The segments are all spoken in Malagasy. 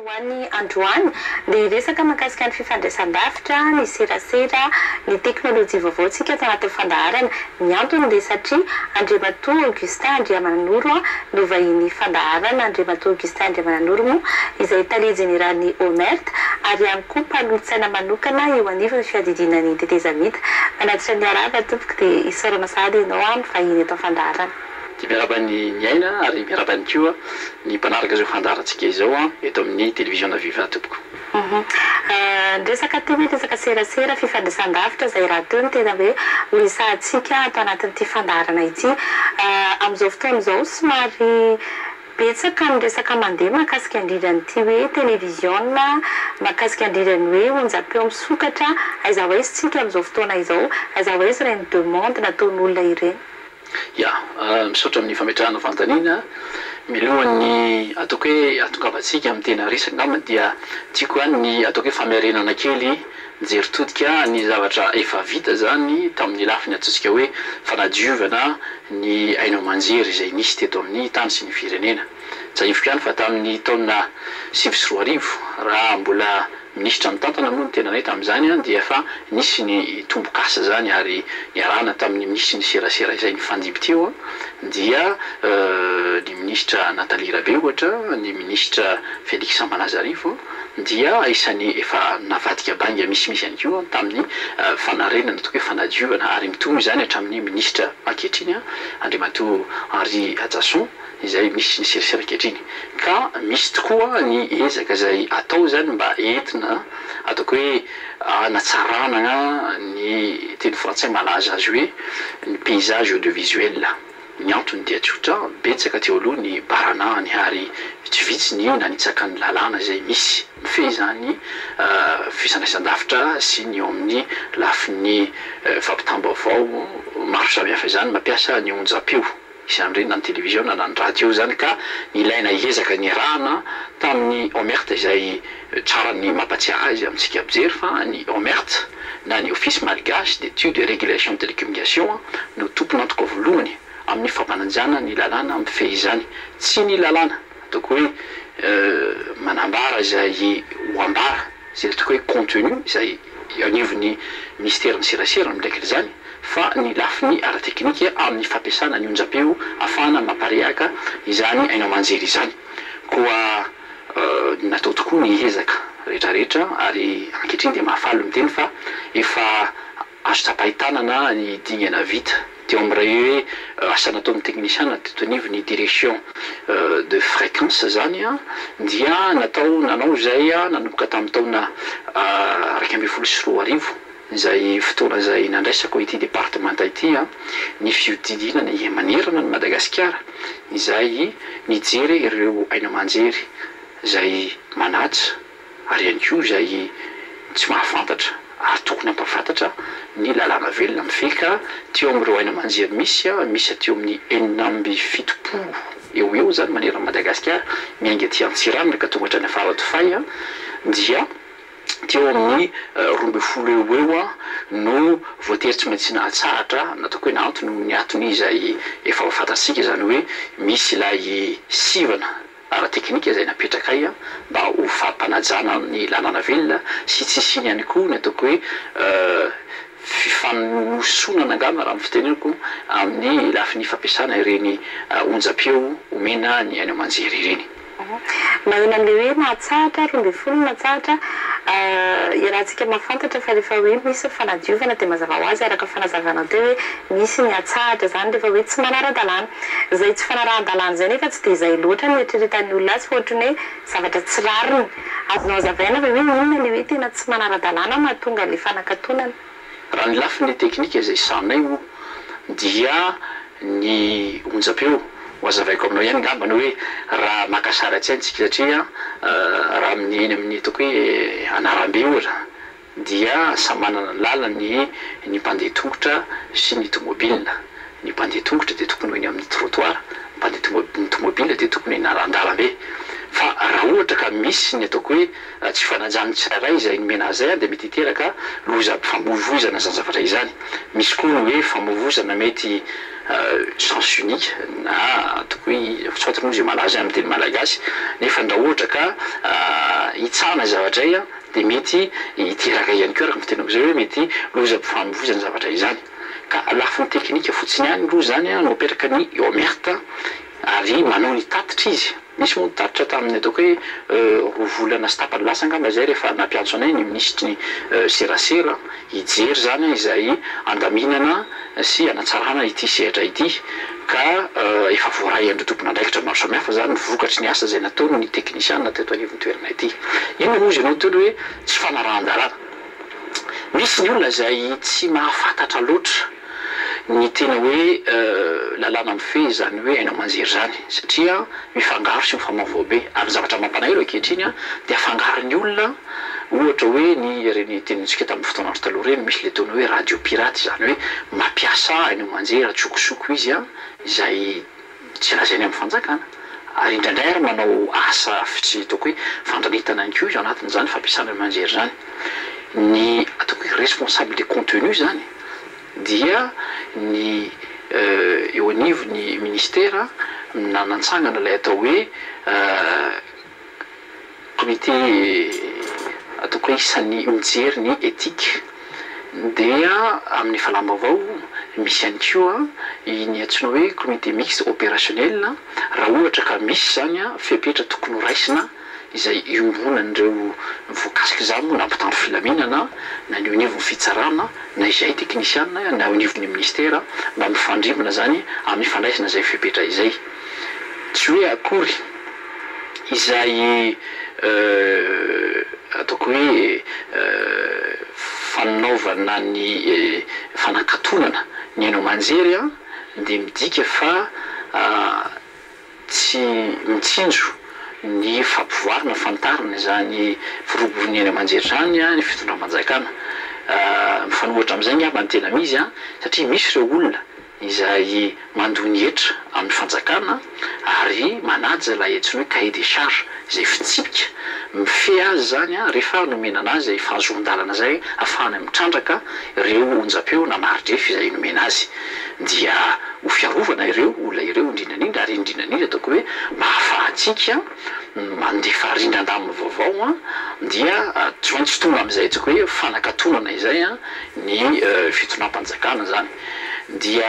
ho an'ny androany dia resaka mahakasika ny fifandraisan-davitra, ny serasera, ny teknôlôjia vaovaotsika ato anatin'ny fandaharana. Ny antony dia satria Andriamatoa Augustin Andriamananoro no vahiny fandaharana. Andriamatoa Augustin Andriamananoro moa izay taliana jeneraly Omert ary ihany koa mpanolontsaina manokana eo anivon'ny fiadidinan'ny tetezamita. Manatitra ny araba tompoko dia isaorana sady ianao amin'ny vahiny eto fandaharana. Miarabany miaina ary miarabany koa ny mpanaraka izao fandaharantsika izao eto amin'ny télévision Viva tompoko. Resaka teny resaka serasera fifandraisan-davitra izay raha teo ny tena hoe horesahantsika ato anatin'ity fandaharana ity. Amin'izao fotoana izao somary betsaka ny resaka mandeha mahakasika indridran'ity hoe télévision, mahakasika indridrany hoe onjam-peo misokatra aiza ho aiza tsika amin'izao fotoana izao, aiza ho aiza ireny demande nataon'olona ireny. Ya, misaotra amin'ny fametrahana fantaniana milohan'ny ataoko hoe atongavantsika amin'ny tena resaka angambany dia tiako ny ataoko hoe famerenana kely mijery todika ny zavatra efa vita zany tamin'ny lafiny ataontsika hoe fanadiovana ny haino aman-jery izay nisy teto amin'ny tany sy ny firenena. Tsahivoka ihany fa tamin'ny taona 2024 raha mbola ministra mitantana moa ny tena nay tamin'izany dia efa nisy ny tombokasa zany ary niarahana tamin'ny ministra ny serasera izay ny fandimby teo dia ny ministra Nathalie Rabé ohatra, ny ministra Félix Manazarifo dia isan'ny efa navadika banga misimisy ihany koa tamin'ny fanarenana tokoa fanadiovana ary mitombo zany hatramin'ny ministra ankehitriny Andriamatoa Henri Adjasson izay misy ny serasera ankehitriny. Ka misy tokoa ny ezaka izay atao zany mba entina ataoko hoe hanatsarana ny teny frantsay malaza azy hoe ny paysage audiovisuel. Ny antony dia tsotra betsaka teo aloha ny baranahany ary vitsivitsy ny nanitsaka ny lalàna izay misy mifehy zany fisandraisan-davitra sy ny eo amin'ny lafin'ny fampitam-baovao maro samihafa zany mampiasa ny onjam-peo isan'ireny na ny télévision na ny radio zany ka ilaina ezaka ny rahana tamin'ny Omert izay tsara ny mampatsiahy azy amintsika mpijery fa ny Omert na ny office malgache d'études et régulation de télécommunication no tompony antoka voalohany amin'ny fampananjana ny lalàna mifehy izany tsy ny lalàna ataoko hoe manambara izay hoambara izay ataoko hoe contenu izay anivon'ny ministère ny serasera ndraiky zany fa ny lafiny ara-teknika amin'ny fampiasana ny onjam-peo ahafahana mamparehaka izany haino aman-jery izany koa natao tokoa ny ezaka rehetrarehetra ary ankehitriny dia mahafaly miteny fa efa azo tsapahitanana ny dingana vita teo amin'ray hoe asa nataon'ny teknisiana teto anivon'ny direction de fréquence zany dia nanao zay nanomboka tamin'ny taona 2014 izay fotoana izay nandraisako ity département ity ny fiodidinana ny manerana ny Madagasikara izay nijery ireo haino aman-jery izay manatsa ary ihany koa izay tsy mahafantatra ary tokony hampafantatra ny lalàna velona mifeka teo amin'ireo haino aman-jery misy ateo amin'ny 470 eo zany manerana Madagasikara miainga aty Antsiranana ka tonga hatrany Faradofay dia teo amin'ny 12 eo no voatery tsy maintsy nahatsahatra nataoko hoe naantony ny antony izay efa fantatsika zany hoe misy ilay sivana ara-teknika izay napetraka mba ho fampanajana ny lalàna velona sy tsisiny ihany koa ny ataoko hoe fifanosonana angamba raha fiteneniko amin'ny lafin'ny fampiasana ireny onjam-peo omena ny haino aman-jery ireny. Mahina an'ilay hoe nahatsahatra 12 nahatsahatra iarahantsika mahafantatra fa rehefa hoe misy fanadiovana dia mazava ho azy araka fanazavana teo hoe misy ny hatsahatra zany rehefa hoe tsy manara-dalàna. Izay tsy fanarahan-dalàna zay nefa tsy dia izay loatra ny eritreretan'ny olona azy fa ohatrany hoe zavatra tsy rariny. Azonao hazavaina fa hoe inona ilay hoe tena tsy manara-dalàna mahatonga ilay fanakatonana. Raha ny lafin'ny teknika izay sanay dia ny onjam-peo wazavaiko aminao ihany ngambany hoe raha makasara atsika satria raha amin'ny ataoko hoe anarambe ohatra dia samy manana ny lalany ny mpandeha tongotra sy ny tomobilina. Ny mpandeha tongotra dia tokony hoeny amin'ny trottoir, ny tomobilina dia tokony hoeny an-dalambe. Fa raha ohatra ka misy ny ataoko hoe tsy fanajany tsirairay izay nomena azy dia mety hiteraka famovozana zany zavatra izany. Misy koa hoe famovozana mety sens unique na ataoko hoe fitsotana moa izay malaza amin'ny teny malagasy nefa ndra ohatra ka hitsana zavatra ay a de mety hiteraka ihany koa raha mitenako zay hoe mety loza-pifamoivoizany zavatra izany ka lafiny teknika fotsiny ihany loha zany a no apetraka ny omerta ary manao ny tatitra izy misy moa tatitra tamin'ny ataoko hoe roa volana sy tapany lasa angamba zay rehefa nampiantso anay ny minisitry ny serasera hijery zany izay andaminana sy anatsarana ity sehatra ity ka efa voaray andro tompon'andraikitra maro samihafa zany vokatry ny asa zay nataony ny teknisianina teto anivon'ny toerana ity ino moa izy anao toy hoe tsy fanarahan-dalàna misy ny olona zay tsy mahafantatra loatra ny tena hoe lalàna mifehy zany hoe hainao manjery zany satria mifangaro sy mifamavoa be ary zavatra mampanahiro ankehitriny a de afangaron'ny olona ohatra hoe ny reny tenintsika tamin'ny fotoanandro taloha reny misy le taony hoe radio pirate zany hoe mampiasa hainao manjery atsokosoko izy a izay tsy lazainy amin'ny fanjakana ary indraindray ary manao asa fitsy ataoko hoe fandranitana any ko izy anatin'izany fampiasana manjery zany ny ataoko hoe responsable de contenu zany dia ny eo anivony ministera nanantsangana lay atao hoe comité ataoko hoe isan'ny mijery ny éthique dia amin'ny fahalam-baovao misy ihany koa ny antsoina hoe comité mixte opérationnel raha ohatra ka misy zany a fepetra tokony ho raisina izay iombonan'ireo voakasika zany moa nampitandro filaminana na ny onivon'ny fitsarana na izay teknisianina na onivon'ny ministera mba mifandrimana zany amin'ny fandraisana zay fepetra izay tsy hoe akory izay ataoko hoe fanaovana ny fanankatonana ny hainao manjery a de midika fa tsy mitsinjo ny fampivoarana fantarina zany firobony hainao manjery zany a ny fitondram-panjakana mifanohatra am'izay ny aba ny tena mizy a satria misy ireo olona izay mandony hetra amin'ny fanjakana ary manaja la etsiny hoe cahier des charges izay fitsipika mifehy azy zany a rehefa nomena anazy fahazoan-dalana zay ahafahany mitrandraka ireo onjam-peo na maridrefy izay nomena azy dia ho fiarovana ireo olona ireo indrindrandrindra ary indrindrandrindra ataoko hoe mahafahatsika mandefa rindran-damina vaovao a dia tsy maintsy tonga am'izay ataoko hoe fanankatonana izay a ny fitondram-panjakana zany dia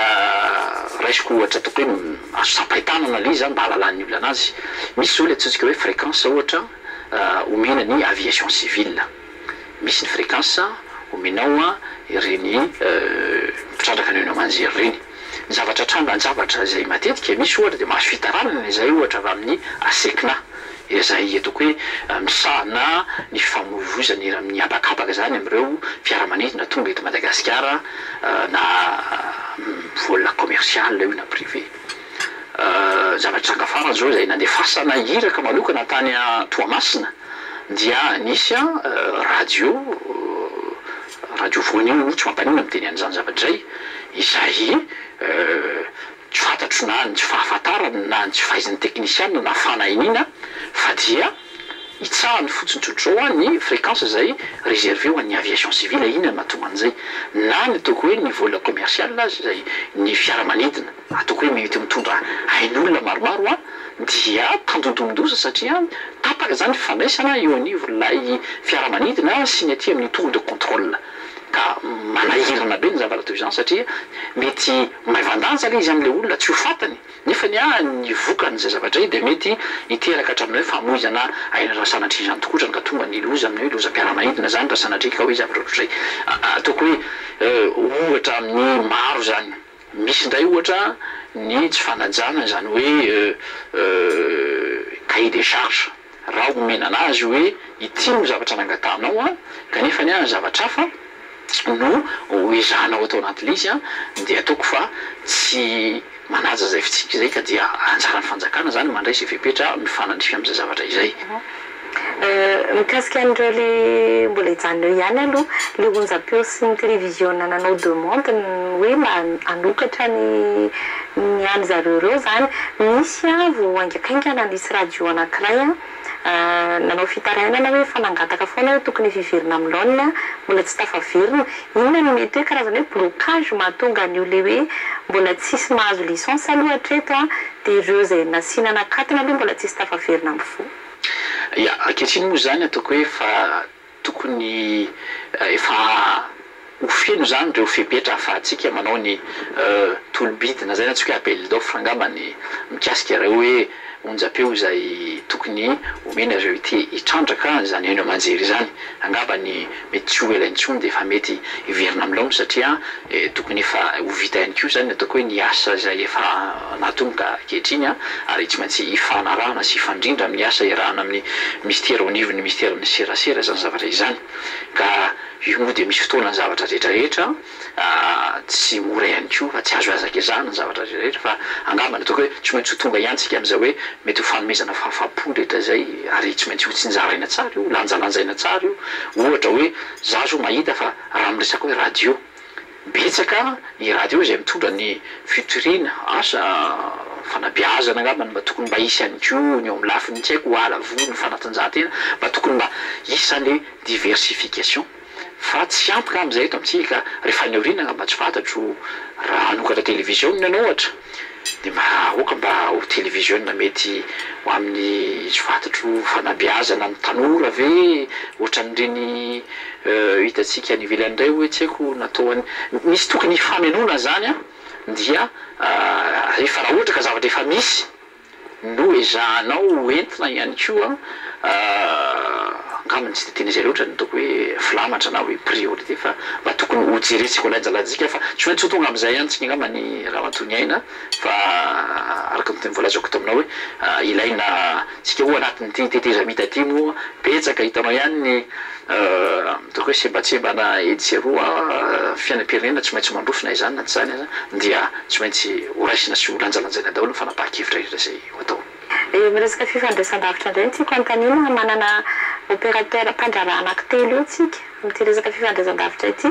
raisiko ohatra ataoko hoe azo sampaitanana le izy mba halalan'ny olona anazy misy zao le atsotsika hoe fréquence ohatra omena ny aviation civile misy ny fréquence omenao a ireny mpitrandraka ny hainao manjery reny ny zavatra tranga ny zavatra zay matetika misy ohatra de mahazo fitaranana izay ohatra avy amin'ny asekina izay ataoko hoe misahana ny famoivoizany amin'ny abakabaka zany am'ireo fiaramanidina tonga eto Madagasikara na vola commercial io na privé zavatra tranga farany zao zay nandefasana hiraka manokana tany Toamasina dia nisy radio voanio tsy mampanina miteny an'izany zavatra zay izay tsy fantatro na ny tsy fahafantarana na ny tsy fahaizan'ny teknisianina na fanahinina fa dia hitsahany fotsiny tsotrao ny fréquence zay réservé ho an'ny aviation civile ina mahatonga an'izay na ny ataoko hoe ny vola commercial zay ny fiaramanidina ataoko hoe mety mitondra hain'olona maromaro a dia tandondomondosa satria tapaka zany fifandraisana eo anivon'ilay fiaramanidina sy ny aty amin'ny tour de contrôle ka manahirana be ny zavatra toy izany satria mety maivandanja le izy am'le olona tsy ho fantany nefa ny vokany zay zavatra de mety hiteraka hatramin'izay famoizana aina rasanatry izany tokotrany ka tonga ny loza amin'ny hoe lozam-piaramanidina zany rasanatrika ka hoe zavatra ohatr'izay ataoko hoe ohatra amin'ny maro zany misy ndray ohatra ny tsy fanajana zany hoe cahier des charges raha omena anazy hoe ity no zavatra nangatanao a kanefa ny zavatra hafa no hoezanao atao anatin'le izy a de ataoko fa tsy manaja zay fitsika zay ka dia anjaran'ny fanjakana zany mandray sy fepetra mifanandrify am'izay zavatra izay mikasika an'ireo le mbola hijanoneo ihany aloha le onjam-peo sy ny télévision nanao demande hoe anokatra ny any zareo reo zany misy a vo aingakaingana nisy radio anankiray nanao fitarainana hoe fanangataka foana hoe tokony fiverina amin'ny laonina mbola tsy tafaverina inona no mety hoe karazana hoe blocage mahatonga an'io le hoe mbola tsisy mahazo licence aloha hatreto a de ireo zay nasiana anakatina aloha mbola tsisy tafaverina amin'ny fo ia ankehitriny moa zany ataoko hoe fa tokony efa ofeno zany reo fepetra ahafahantsika manao ny tolobidina zay na antsika appel d'offre angambany mikasika reo hoe onjapeo zay tokony omena reo ity hitrandraka zany eny amanjery zany angambany mety tsy ho elaintsony de efa mety iverina amilao satria tokony efa ho vita ihany koa zany ataoko hoe ny asa zay efa natonga ankehitriny ary tsy maintsy ifanarahana sy ifandrindra amin'ny asa iarahana amin'ny mistera onivon'ny mistera ny serasera zany zavatra izany ka io moa de misy fotoana ny zavatra rehetrarehetra tsy mora ihany koa fa tsy azo azaka izany ny zavatra rehetrarehetra fa angambany ataoko hoe tsy maintsy ho tonga iantsika am'izao hoe mety ho fanomezana fahafapo rehetra zay ary tsy maintsy ho tsinjaraina tsara io lanjalanjaina tsara io ohatra hoe za zo mahita fa raha miresaka hoe radio betsaka ny radio zay mitondra ny futurina asa fanabeazana angambany mba tokony mba isy ihany ko ny eo amin'ny lafiny tsy haiko ala vo ny fanatanjahantena mba tokony mba isan'le diversification fa tsy ampika am'izay eto amitsika rehefa ny aoriana mba tsy fantatro raha hanokatra televizion ianao ohatra de mba oka mba ho televizion mety ho amin'ny tsy fantatro fanabeazana ny tanora ve ohatran'ireny hitatsika ny ivelan'indray hoe tsy haiko nataony misy tokony famenona zany dia rehefa raha ohatra ka zavatra efa misy no ezahanao entina ihany koa angambany tsy de tena zay loatra ny ataoko hoe filamatra na hoe priorité fa mba tokony ho jeretsika ho lanjalajika fa tsy maintsy ho tonga am'izay ihany tsika angambany raha mantony aina fa araka ny volazako taminao hoe ilaina tsika ho anatin'ity teteza mita ty moa betsaka hitanao ihany ny ataoko hoe sembatsembana etseroa fiainam-pirenena tsy maintsy mandrofina izany na tsy zany aza dia tsy maintsy ho raisina sy ho lanjalanjaina daholo ny fanapaha-kevitra rehetra zay ho atao miresaka fifandraisan-davitra indray tsika antanina manana opérateur mpandraraha anankitelo io tsika am'ty resaka fifandraisan-davitra ity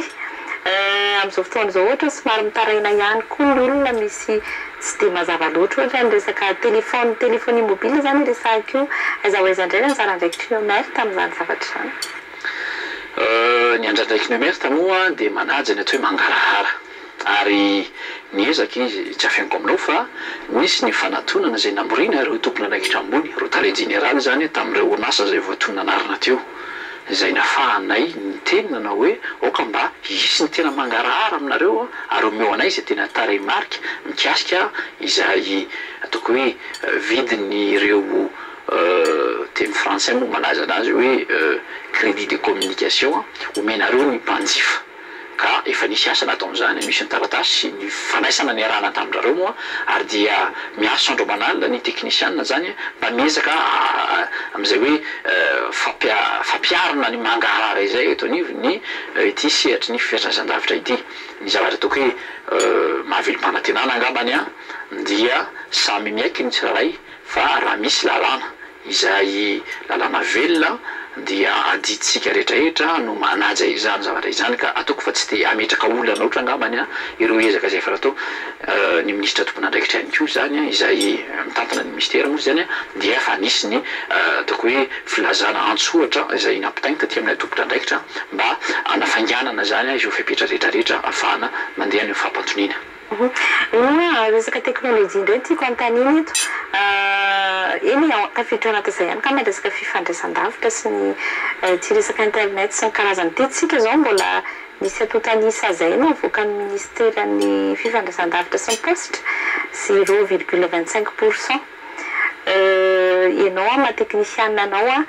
am'izao fotoana zao ohatra somary mitaraina ihany koa ny olona misy tsy de mazava loatra ohatra ny resaka téléphone mobile zany resaka io aiza ho aiza indray anjara andraikitry numerte am'izany zavatra zany ny andradraiky numerte moa de manaja ny atao hoe mangarahara ary niezaky izy tsy afianiko aminao fa misy ny fanatonana zay namorina reo tompona andraikitra ambony ro tare général zany tamin'ireo onasa zay voatonina anarina teo zay nafahanay ny tenina hoe oka mba isy ny tena mangarahara aminareo ary omeo anay zay tena tare marika mikasika izay ataoko hoe vidiny ireo teny français moa malaza anazy hoe crédit de communication omenareo ny mpanjifa ka efa nisy asa natao am'izany misy ny taratasy sy ny fanaisana ny arahana tamindrareo moa ary dia miaso andro manalina ny technicianna zany mba miezaka am'izay hoe fampiarina ny mangarahara izay eto anivo ny ity sehatry ny fifandraisan-davitra ity ny zavatra ataoko hoe mahavelom-panantenana angambany dia samy miaiky ny tsiraray fa raha misy lalàna izay lalàna velona dia aditsika rehetrarehetra no manaja izany zavatra izany ka ataoko fa tsy de ametraka olana ohatra angambany ireo ezaka zay fa atao ny ministra tompona andraikitra ihany koa zany izay mitantana ny ministera moa zany dia efa nisy ny ataoko hoe filazana antsohatra izay nampitainy taty amin'ny tompona andraikitra mba anafanganana zany izy ho fepetra rehetrarehetra ahafahana mandeha ny fampantoniana resaka teknôlôjia indray tiako antaniny eto eny tafiditra anaty izay ihany ka resaka fifandraisan-davitra sy ny ty resaka internet sy ny karazany tetsika zao mbola misy atotanisa zay no avoaka ny ministeran'ny fifandraisan-davitra sy ny postra 0,25%. Ianao maha-teknisianina anao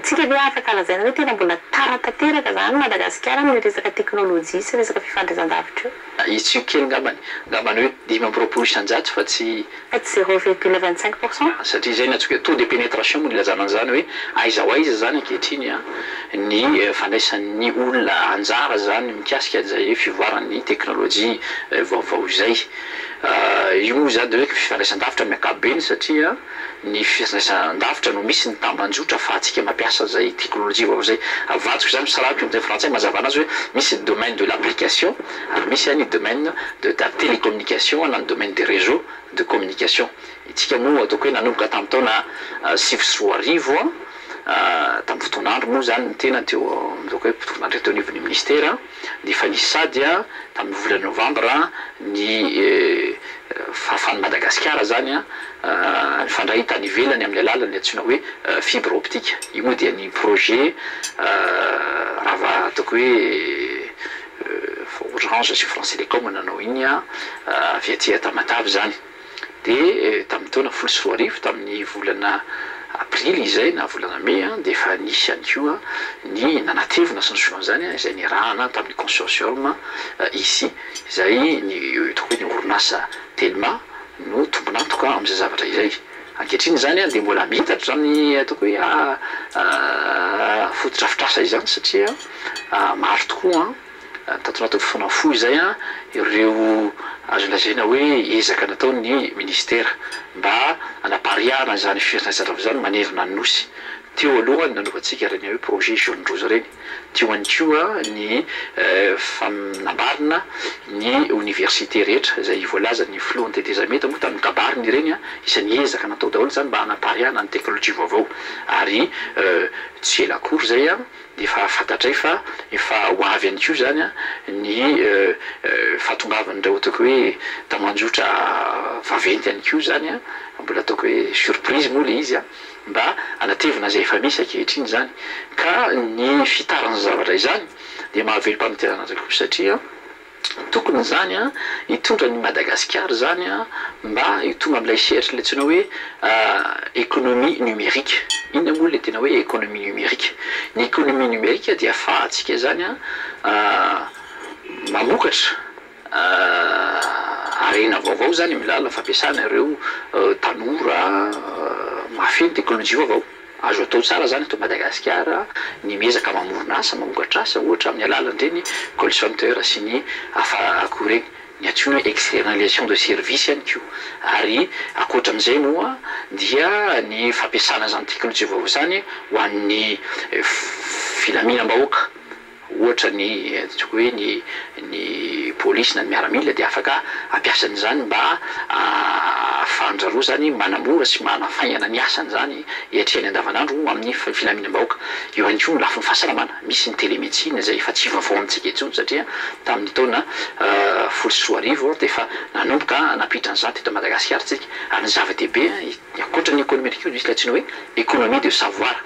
tsika le afaka lazaina hoe tena mbola tara tanteraka zany Madagasikara amin'ny resaka teknôlôjia sy resaka fifandraisan-davitra io. Izy io kely ngambany hoe 5% fa tsy 0,25%. Satria zay natsoka taux de pénétration moa ilazana an'izany hoe aiza ho aiza zany ankehitriny ny fandraisan'ny olona anjara zany mikasika zay fivoaran'ny teknôlôjia vaovao izay. Io moa zany de hoe fifandraisan-davitra miakabeny satria ny fifandraisan-davitra no misy ny tambanjotra fa atsika mampiasa zay teknôlôjia vaovao zay avatsiko zany misarako am'izay frantsay mazava anazy hoe misy le domaine de l'application ary misy ny domaine de la télécommunication na ny domaine des réseaux de communication. Itsika moa ataoko hoe nanomboka tamin'ny taona 2010 tamin'ny fotoan'andro moa zany ny tena teo ataoko hoe fotoan'andro teo anivon'ny ministera de fa nisy sady tamin'ny volana novambra ny fahafany Madagasikara zany a fandray tany ivelany amin'ny alalany antsoina hoe fibre optique io moa dia ny projet raha ataoko hoe Orange sy France Telecom nanao iny avy aty Tamatave zany de tamin'ny taona 14 tamin'ny volana aprily izay na volana mai de efa nisy ihany koa ny nanatevina sy ny juin zany izay ny rahana tamin'ny consortium ici izay ny toko ny orinasa Telma no tombonantoka amin'izay zavatra izay ankehitriny zany de mbola mitatra ny ataoko hoe fotodrafitrasa izany satria maro tokoa tato fonafo izay ireo azo lazaina hoe ezaka nataony ministera mba anapariana zany fianarana zany manerina ny nosy teo alohany nanaovantsika reny hoe projet jaune rose reny teo ihany koa ny fanambarina ny université rehetra izay voalaza ny flot tetezameta moa tamin'ny kabariny reny isan'ny ezaka natao daholo zany mba anapariana ny teknolojia vaovao ary tsy ela akory zay de efa fantatray fa efa ho avy ihany koa zany ny fahatongavan'ireo ataoko hoe tamanjotra vaventy ihany koa zany mbola ataoko hoe surprise moa le izy mba anatevina zay efa misy ankehitriny zany ka ny fitarana zavatra izany de mahavelo mpamiterana koa satria tokony zany hitondra ny Madagasikara zany mba hitonga amin'ilay sehatra le tsina hoe économie numérique inona moa le tena hoe économie numérique ny économie numérique dia ahafahantsika zany mamokatra arena vaovao zany milala fampiasana ireo tanora mafiny teknolojia vaovao azo atao tsara zany to Madagasikara ny miezaka mamorona asa mamokatra asa ohatra amin'ny alalan'ireny call center sy ny hafa akoregny ny antsoina hoe externalisation de service ihany koa ary akoatra amin'izay moa dia ny fampiasana zany teknolojia vaovao zany ho an'ny filaminam-bahoaka ohatra ny ataoko hoe ny polisy na ny miaramila de afaka ampiasany zany mba afandraroa zany manamora sy manafaingana ny asany zany hiatrehany andavanandro amin'ny filaminam-bahoaka eo ihany koa ny lafiny fahasalamana misy ny télémédecine izay efa tsy vaovao amintsika intsony satria tamin'ny taona 14 de efa nanomboka napitra an'izany teto Madagasikara tsika ary ny zava-dehibe ankoatra ny économie ndraiky misy latsina hoe économie de savoir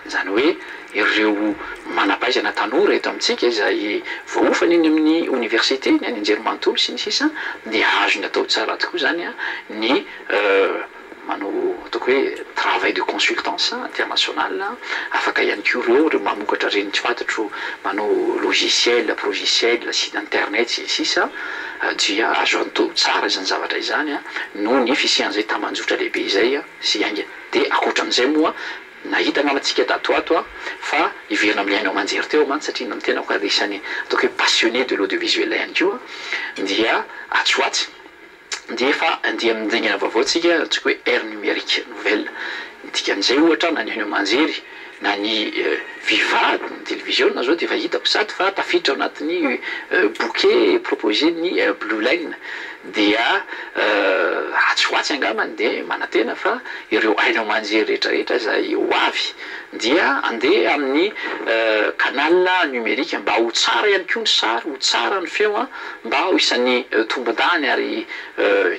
zany hoe ireo manampaizana tanora eto amintsika izay voaofany iny amin'ny université ny any anjerimanontolo sy ny sisa de azo ny atao tsara tokoa zany ny manao ataoko hoe travail de consultance international afaka ihany koa ireo mamokatra reny tsy fantatro manao logiciel site internet sy ny sisa dia azo atao tsara izany zavatra izany no ny fisian'izay tamanjotra lehibe izay sy aingana de akoatra amin'izay moa nahita agnamantsika tatoato fa iverina amin'ny ainao manjery teo mantsy satria amin'ny tena ko arisany ataoko hoe passionné de l'audiovisuel ihany koa dia atsoatsy de efa andia mindingana vaovao tsika ataoko hoe ère numérique nouvelle dikan'izay ohatra na ny ainao manjery na ny viva ny télévision zao de efa hitako sady fa tafiditra ao anatin'ny bouquet proposé ny Blue Line dia atsoatsy angamany de manantena fa ireo ainao manjery rehetrarehetra zay ho avy dia andeha amin'ny canal numérique mba ho tsara ihany koa ny sary ho tsara ny feo mba ho isan'ny tombondany ary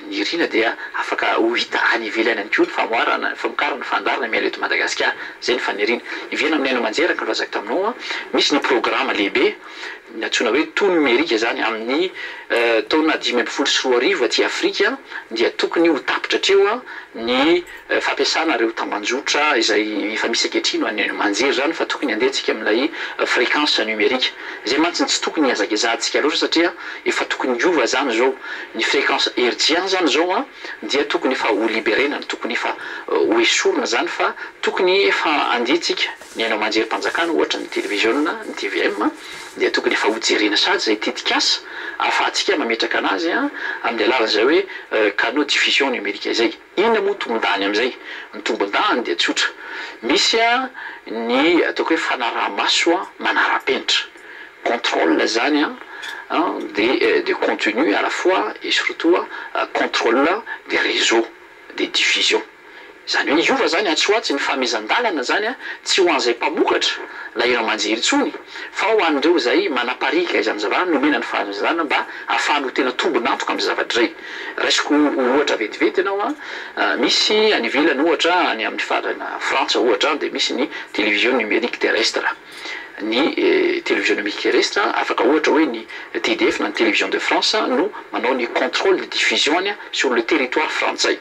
ny rina dia afaka ho hita any ivelany ihany koa ny famoarana famokarana fandarana miala eto Madagasikara zay ny fanirina iverina amin'ny ainao manjery ankalazako taminao misy ny programme lehibe ny antsoina hoe tout numérique zany amin'ny taona 2014 aty Afrika dia tokony ho tapitra atreo ny fampiasana ireo tambanjotra izay efa misy ankehitriny any manjery zany fa tokony andehantsika amin'ilay fréquence numérique zay mantsy tsy tokony hazakazahantsika loatra satria efa tokony hiova zany zao ny fréquence hertzien zany zao dia tokony efa ho libérena tokony efa ho esorina zany fa tokony efa anditsika ny ainao manjery mpanjakana ohatra ny télévision ny TVM dia tokony efa ho jerena sady zay tetikasa ahafahantsika mametraka anazy amin'ny alalan'izay hoe canaux diffusion numérique izay inona moa tombondany amin'izay ny tombondany dia tsotra misy ny ataoko hoe fanaraha-maso manara-penitra contrôle zany de contenu à la fois et surtout contrôle des réseaux des diffusions zany hoe iova zany antsoatsy ny famezan-dalana zany a tsy ho an'izay mpamokatra la ira manjery tsony fa ho an'ireo zay manaparika izany zavatra nomena ny famezana mba ahafahany ho tena tombonantoka amin'ny zavatra ray raisiko ohatra vetivety ianao a misy any ivelany ohatra any amin'ny farana frantsa ohatra dia misy ny télévision numérique terrestre ny télévision numérique terrestre afaka ohatra hoe ny TDF na ny télévision de France no manao ny contrôle de diffusion any sur le territoire frantsay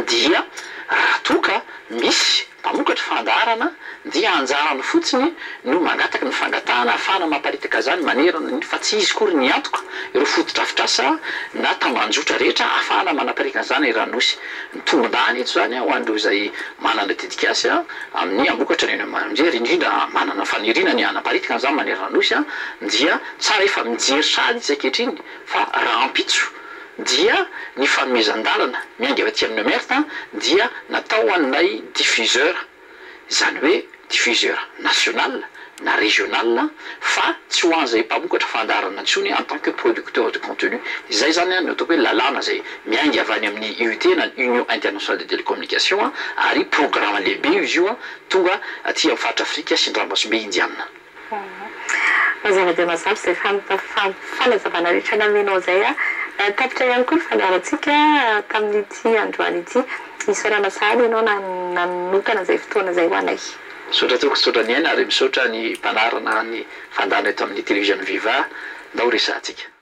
dia raha toka misy mpamokatra fandarana dia anjarany fotsiny no mangataka ny fangatahana ahafahana mamparitaka zany manerana fa tsy izy kory ny antoka ireo fotodrafitrasa na tamanjotra rehetra ahafahana manaparika zany ranosy ny tombondany eto zany ho an'ireo zay manana dedikasy amin'ny amokatra ny manjery indrindra manana fanirinany anaparitika zany manerananosy dia tsara efa mijery sady izy ankehitriny fa raha ampitso dia ny fanomezan-dalana miainga avy aty amin'ny amerta dia natao anay diffuseur zany hoe diffuseur national na régional fa tsy ho an'izay mpamokatra fandarana ntsony en tant que producteur de contenu zay zany no ataoko hoe lalàna zay miainga avy any amin'ny UT na Union internationale de télécommunication ary programme lehibe izy io tonga aty amin'ny faritra Afrika sy Ndrambatombe indiana. mazava dia mazava zay fanazavana rehetra namenao zay tapitra ihany koa ny fandarantsika tamin'ity androany ity isorana sahady ianao nanokana zay fotoana zay ho anay misaotra toko misaotra ny aina ary misaotra ny mpanarana ny fandana eto amin'ny télévision Viva ndao resantsika.